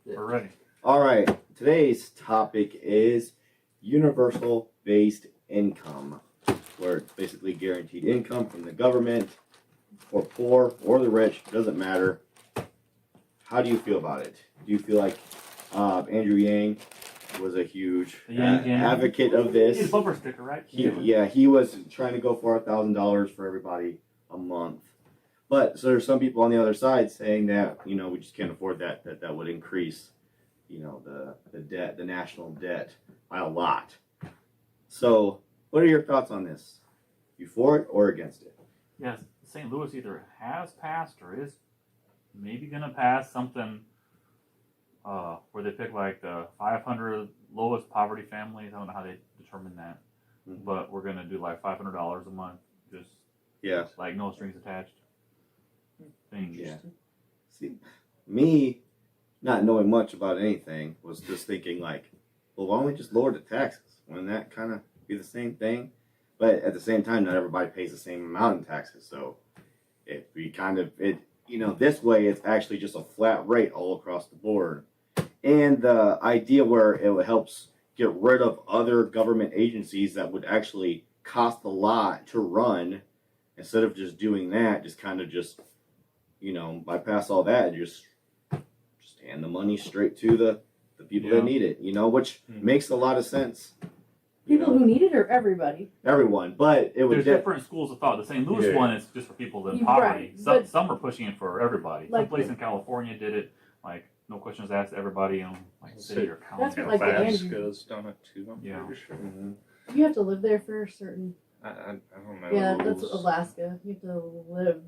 We're ready. All right. Today's topic is universal based income, where it's basically guaranteed income from the government for poor or the rich, doesn't matter. How do you feel about it? Do you feel like Andrew Yang was a huge advocate of this? He's a bumper sticker, right? He was trying to go for $1,000 for everybody a month. But so there's some people on the other side saying that, we just can't afford that would increase, the debt, the national debt by a lot. So what are your thoughts on this? You for it or against it? Yes, St. Louis either has passed or is maybe going to pass something where they pick like the 500 lowest poverty families. I don't know how they determine that. Mm-hmm. But we're going to do like $500 a month, just like no strings attached. Yeah. See, me not knowing much about anything was just thinking like, well, why don't we just lower the taxes? Wouldn't that kind of be the same thing? But at the same time, not everybody pays the same amount in taxes. So if we this way, it's actually just a flat rate all across the board. And the idea where it helps get rid of other government agencies that would actually cost a lot to run, instead of just doing that, bypass all that and just hand the money straight to the people that need it, which makes a lot of sense. People who need it or everybody? Everyone, but it would. There's different schools of thought. The St. Louis one is just for people in poverty. Right, some are pushing it for everybody. Some place in California did it, like no questions asked, everybody in city or county. That's what like the Andrew goes down it too. I'm pretty sure. Mm-hmm. You have to live there for a certain. I don't know. Yeah, that's Alaska. You have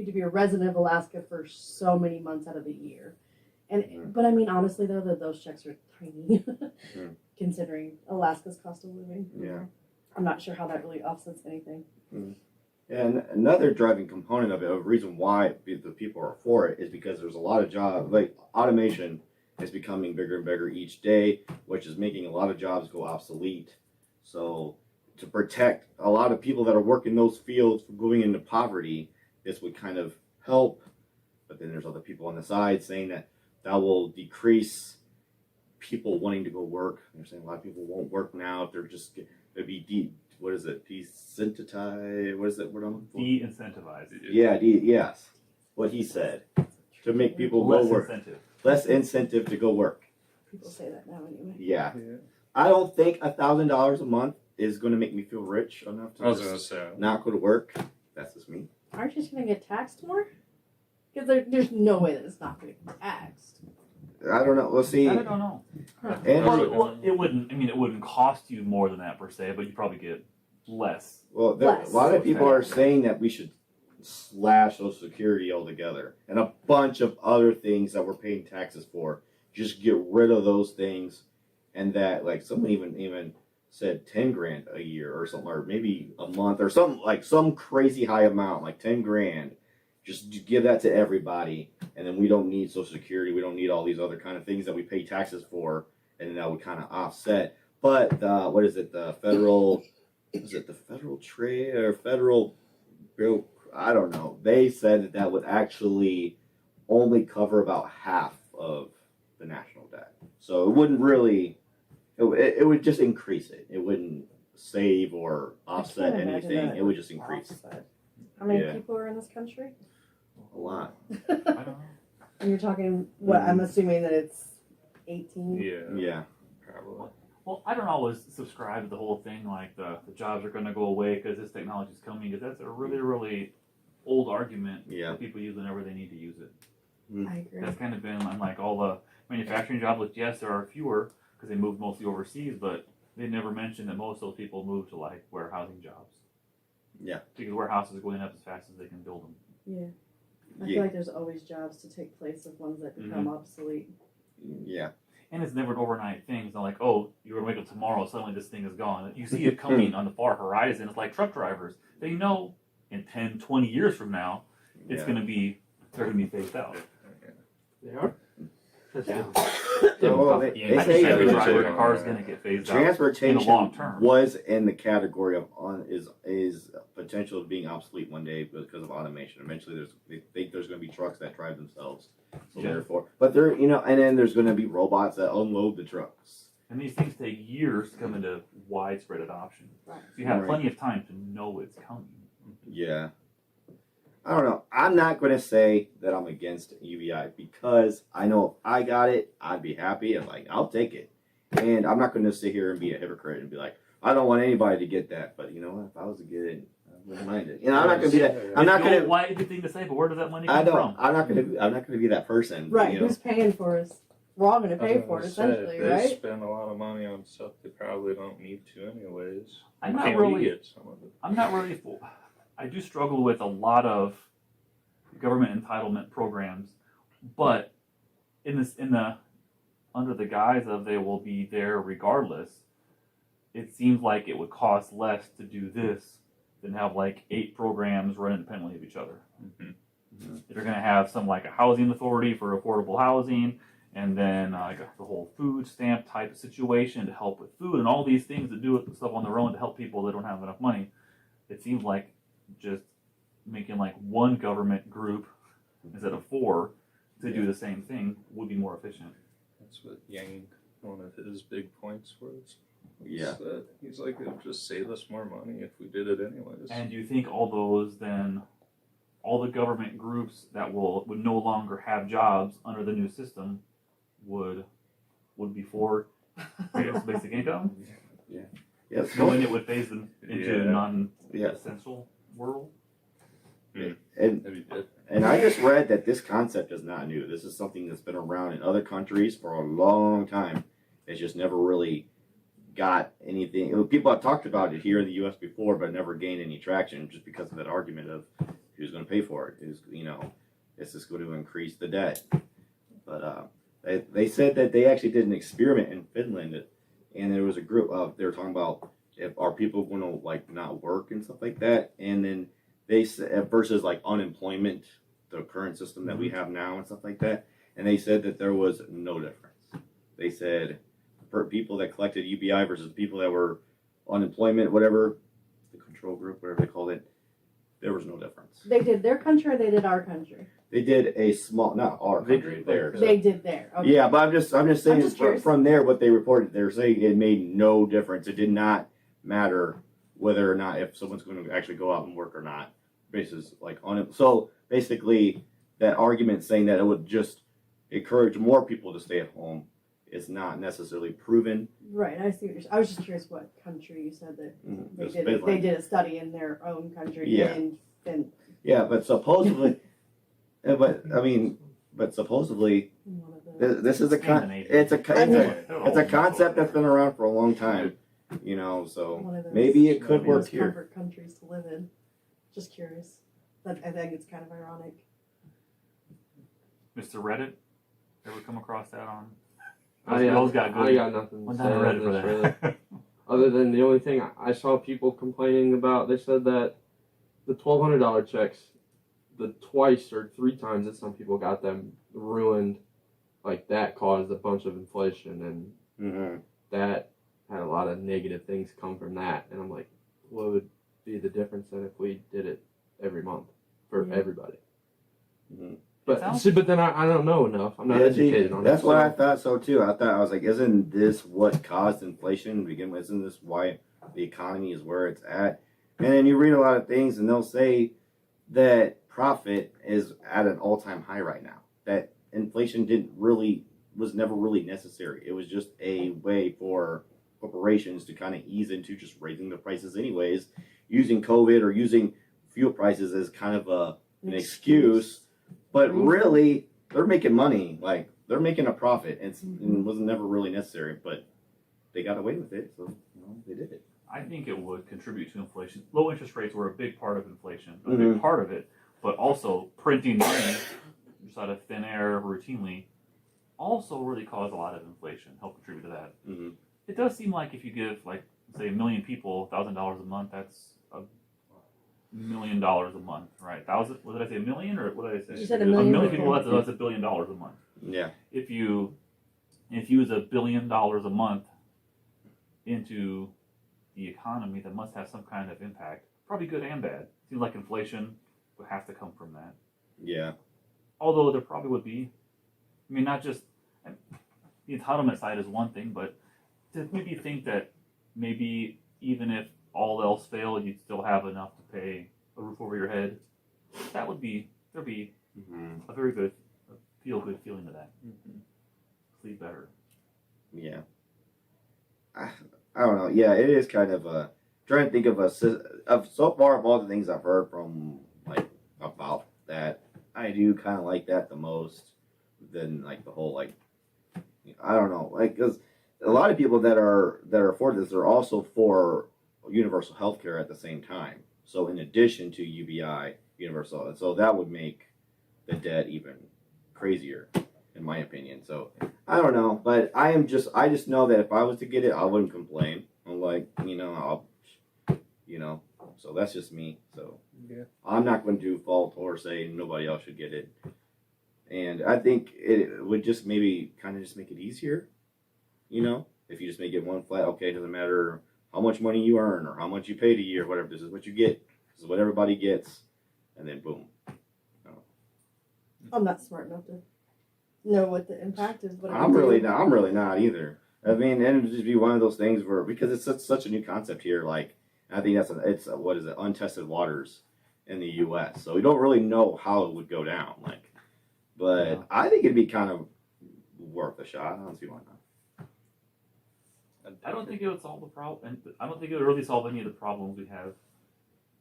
to be a resident of Alaska for so many months out of the year. But I mean, honestly though, those checks are tiny, considering Alaska's cost of living. Yeah. I'm not sure how that really offsets anything. And another driving component of it, a reason why the people are for it, is because there's a lot of jobs, like automation is becoming bigger and bigger each day, which is making a lot of jobs go obsolete. So to protect a lot of people that are working those fields from going into poverty, this would kind of help. But then there's other people on the side saying that will decrease people wanting to go work. They're saying a lot of people won't work now if they're just desensitized. What is that word I'm looking for? De-incentivized. Yes. What he said. To make people go work. Less incentive to go work. People say that now anyway. Yeah. I don't think $1,000 a month is going to make me feel rich enough to not go to work. That's just me. Aren't you just going to get taxed more? Because there's no way that it's not going to be taxed. I don't know. We'll see. I don't know. It wouldn't cost you more than that per se, but you probably get less. Well, a lot of people are saying that we should slash Social Security altogether and a bunch of other things that we're paying taxes for. Just get rid of those things, and that like someone even said $10,000 a year or something, or maybe a month or something, like some crazy high amount, like $10,000. Just give that to everybody, and then we don't need Social Security. We don't need all these other kind of things that we pay taxes for, and then that would kind of offset. But the federal trade or federal bill? I don't know. They said that would actually only cover about half of the national debt, so it wouldn't really. It would just increase it. It wouldn't save or offset anything. It would just increase. How many people are in this country? A lot. I don't know. And you're talking, I'm assuming that it's 18? Yeah. Probably. Well, I don't always subscribe to the whole thing like the jobs are going to go away because this technology is coming, because that's a really, really old argument that people use whenever they need to use it. I agree. That's kind of been like all the manufacturing jobs. Yes, there are fewer because they moved mostly overseas, but they never mentioned that most of those people moved to like warehousing jobs. Yeah. Because warehouses are going up as fast as they can build them. Yeah. I feel like there's always jobs to take place of ones that become obsolete. Yeah. And it's never an overnight thing. It's not like, oh, you're going to wake up tomorrow, suddenly this thing is gone. You see it coming on the far horizon. It's like truck drivers. They know in 10, 20 years from now, they're going to be phased out. They are? They say every driver in a car is going to get phased out in the long transportation term. was in the category of is potential of being obsolete one day because of automation. Eventually, they think there's going to be trucks that drive themselves. So Yeah. therefore, but there, and then there's going to be robots that unload the trucks. And these things take years to come into widespread adoption. Right. So you have Right. plenty of time to know it's coming. Yeah. I don't know. I'm not going to say that I'm against UBI because I know if I got it, I'd be happy and like I'll take it. And I'm not going to sit here and be a hypocrite and be like, I don't want anybody to get that. But you know what? If I was to get it, I wouldn't mind it. I'm not going to be that. I'm not going to. Why is the thing to say? But where does that money come I don't. from? I'm not going to. I'm not going to be that person. Right. You know? Who's paying for us? We're all going to pay for it, essentially, They right? spend a lot of money on stuff they probably don't need to anyways. I'm Why not can't really. we get some of it? I'm not really. I do struggle with a lot of government entitlement programs, but in the under the guise of they will be there regardless, it seems like it would cost less to do this than have like 8 programs run independently of each other. Mm-hmm. They're going to have some like a housing authority for affordable housing, and then like the whole food stamp type of situation to help with food and all these things to do stuff on their own to help people that don't have enough money. It seems like just making like one government group instead of 4 to do the same thing would be more efficient. That's what Yang, one of his big points was. Yeah. That he's like, it would just save us more money if we did it anyways. And do you think all the government groups that would no longer have jobs under the new system would be for basic income? Yes. Knowing it would phase them into Yeah. non-essential world? And Maybe did. And I just read that this concept is not new. This is something that's been around in other countries for a long time. It's just never really got anything. People have talked about it here in the U.S. before, but never gained any traction just because of that argument of who's going to pay for it. Is is this going to increase the debt? But they said that they actually did an experiment in Finland, and there was a group of they were talking about are people going to like not work and stuff like that, and then they said versus like unemployment, the current system that we have now and stuff like that, and they said that there was no difference. They said for people that collected UBI versus people that were unemployment, whatever the control group, whatever they called it, there was no difference. They did their country or they did our country? They did a small, not our They country, did theirs. They did there. Okay. Yeah, but I'm just saying just curious. from there what they reported. They're saying it made no difference. It did not matter whether or not if someone's going to actually go out and work or not. Basis like on it. So basically, that argument saying that it would just encourage more people to stay at home is not necessarily proven. Right, I see what you're saying. I was just curious what country you said that It they was did. Finland. They did a study in their own country. Yeah. And Yeah, but supposedly, but supposedly, one of the, this is Scandinavia. it's a concept that's been around for a long time. So one of those maybe it could one of work those here. comfort countries to live in. Just curious. But I think it's kind of ironic. Mr. Reddit, ever come across that on? I got nothing to Went say down to on Reddit for this, that. really. Other than the only thing I saw people complaining about, they said that the $1,200 checks, the twice or 3 times that some people got them ruined, like that caused a bunch of inflation, and that had a lot of negative things come from that. And I'm like, what would be the difference then if we did it every month for Yeah. everybody? Mhm. But then I don't know enough. I'm not Yeah, see, educated on it. that's what so- I thought so too. I was like, isn't this what caused inflation to begin with? Isn't this why the economy is where it's at? And then you read a lot of things, and they'll say that profit is at an all-time high right now. That inflation was never really necessary. It was just a way for corporations to kind of ease into just raising the prices anyways, using COVID or using fuel prices as kind of an excuse. But really, they're making money. Like, they're making a profit. And it wasn't never really necessary, but they got away with it, so they did it. I think it would contribute to inflation. Low interest rates were a big part of inflation, a Mhm. big part of it, but also printing money just out of thin air routinely also really caused a lot of inflation, helped contribute to that. Mhm. It does seem like if you give, like, say, 1 million people $1,000 a month, that's $1 million a month, right? What did I say, 1 million, or what did I say? You said 1 1 million million people. people, that's $1 billion a month. Yeah. If you use $1 billion a month into the economy, that must have some kind of impact. probably good and bad. Seems like inflation would have to come from that. Yeah. Although there probably would be. I mean, not just the entitlement side is one thing, but to maybe think that maybe even if all else failed, you'd still have enough to pay a roof over your head. There'd be Mm-hmm. a very good, feel good feeling to that. Sleep better. Yeah. I don't know. Yeah, it is kind of trying to think of so far of all the things I've heard from like about that. I do kind of like that the most than like the whole like I don't know like because a lot of people that are for this are also for universal health care at the same time. So in addition to UBI universal, so that would make the debt even crazier in my opinion. So I don't know, but I just know that if I was to get it, I wouldn't complain. I'm like, so that's just me. So Yeah. I'm not going to fault or say nobody else should get it. And I think it would just maybe kind of just make it easier, if you just make it one flat, okay, it doesn't matter how much money you earn or how much you paid a year, whatever, this is what you get. This is what everybody gets. And then boom. I'm not smart enough to know what the impact is. But I'm really not either. I mean, and it'd just be one of those things where because it's such a new concept here. Like I think it's what is it, untested waters in the U.S. So we don't really know how it would go down. Like, but Yeah. I think it'd be kind of worth a shot. I don't see why not. I don't think it would solve the problem, and I don't think it would really solve any of the problems we have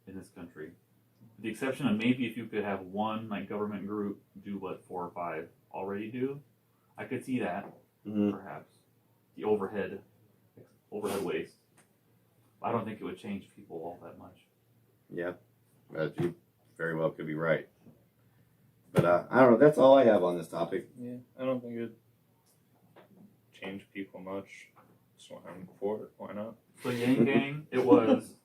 in this country. With the exception of maybe if you could have one like government group do what 4 or 5 already do, I could see that perhaps the overhead waste. I don't think it would change people all that much. Yeah, but you very well could be right. But I don't know. That's all I have on this topic. Yeah, I don't think it'd change people much. So I'm for it. Why not? So Yang Gang, it was.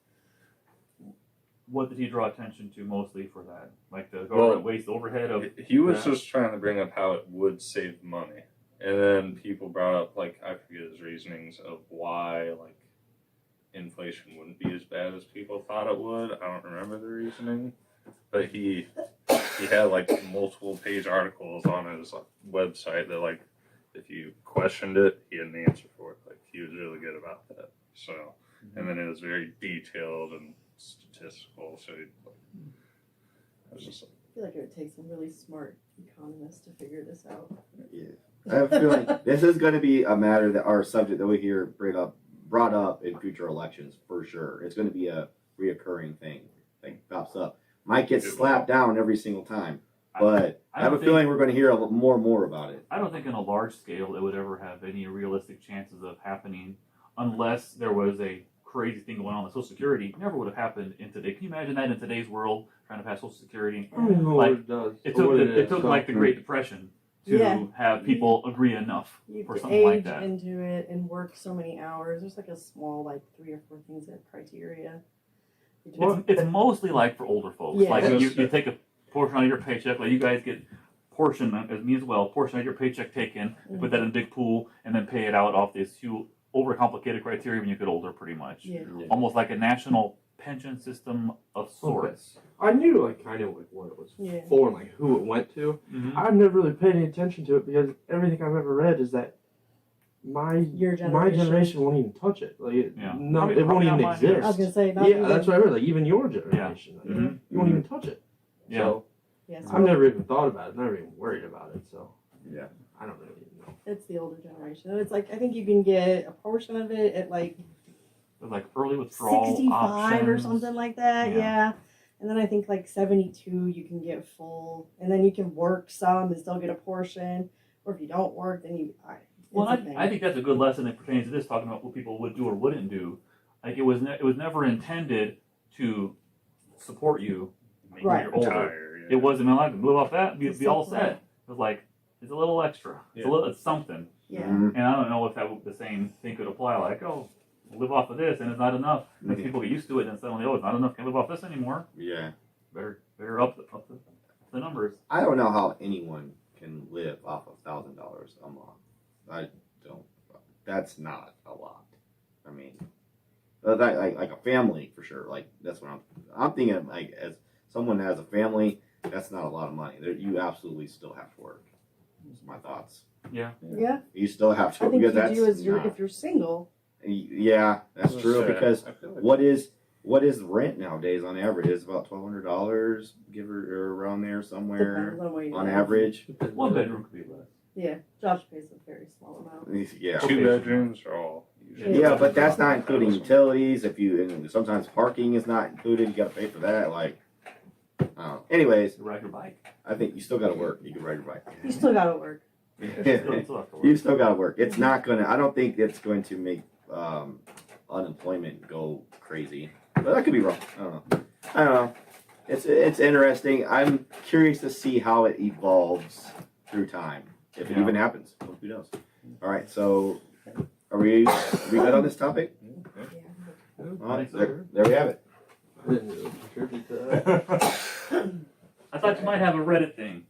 What did he draw attention to mostly for that? Like the government waste overhead of. He was that? just trying to bring up how it would save money, and then people brought up like I forget his reasonings of why like inflation wouldn't be as bad as people thought it would. I don't remember the reasoning, but he had like multiple page articles on his website that like if you questioned it, he had an answer for it. Like he was really good about that. So, and then it was very detailed and statistical. So I was just like, I feel like it would take some really smart economists to figure this out. Yeah, I have a feeling this is going to be a matter that our subject that we hear brought up in future elections for sure. It's going to be a reoccurring thing that pops up. Might get slapped down every single time, but I have a feeling we're going to hear a little more and more about it. I don't think on a large scale it would ever have any realistic chances of happening unless there was a crazy thing going on with Social Security. Never would have happened in today. Can you imagine that in today's world, trying to pass Social Security? I don't even know Like, what it does. It took like the Great Depression to have people agree enough You for have to something like age that. into it and work so many hours. There's like a small, like 3 or 4 things that criteria. It's mostly like for older folks. Yeah. Like you take a portion of your paycheck, like you guys get portion, as me as well, portion of your paycheck taken, put that in a big pool, and then pay it out off this huge, overcomplicated criteria when you get older, pretty much. Yeah. Almost like a national pension system of sorts. I knew like kind of like what it was Yeah. for and like who it went to. Mm-hmm. I've never really paid any attention to it because everything I've ever read is that Your my generation won't even touch it. Like it, Yeah. no, Probably it won't even not mine either. I was exist. gonna say, not Yeah, even, that's what I heard. Like even your generation, like, Mhm. you won't even touch it. Yeah. So yeah, so I've never even thought about it. Never even worried about it. So Yeah. I don't really even know. it's the older generation. It's like I think you can get a portion of it at like With like early withdrawal 65 options. or something like that. Yeah. Yeah. And then I think like 72 you can get full, and then you can work some and still get a portion. Or if you don't work, then you. Well, I think that's a good lesson that pertains to this, talking about what people would do or wouldn't do. Like it was never intended to support you when Right. you're older. retire. Yeah. It wasn't like live off that, be all Something. set. It was like it's a little extra. It's Yeah. it's something. Yeah. Mhm. And I don't know if the same thing could apply. Like, oh, live off of this, and it's not enough. As Yeah. people get used to it, and suddenly, oh, it's not enough. Can't live off this anymore. Yeah. Better up the numbers. I don't know how anyone can live off of $1,000 a month. I don't. That's not a lot. I mean, like a family for sure. Like that's what I'm thinking. Of, like as someone that has a family, that's not a lot of money. You absolutely still have to work. Those are my thoughts. Yeah. Yeah, You still have to I think because you that's do as not- if you're single. yeah, that's true. Because I feel like what is rent nowadays on average? It's about $1,200, give or around there somewhere Depends on where you on live. average. One bedroom could be less. Yeah, Josh pays a very small amount. Yeah. two bedrooms are all usually. Yeah, but that's not including utilities. If you and sometimes parking is not included, you got to pay for that. Like, anyways, You ride your bike. I think you still got to work. You can ride your bike. You still gotta work. You still have to work. You still got to work. It's not gonna. I don't think it's going to make unemployment go crazy. But I could be wrong. I don't know. It's interesting. I'm curious to see how it evolves through time, if it Yeah. even happens. Who knows? All right. So, are we good on this topic? Yeah. All right, there we have it. I didn't really contribute to that. I thought you might have a Reddit thing.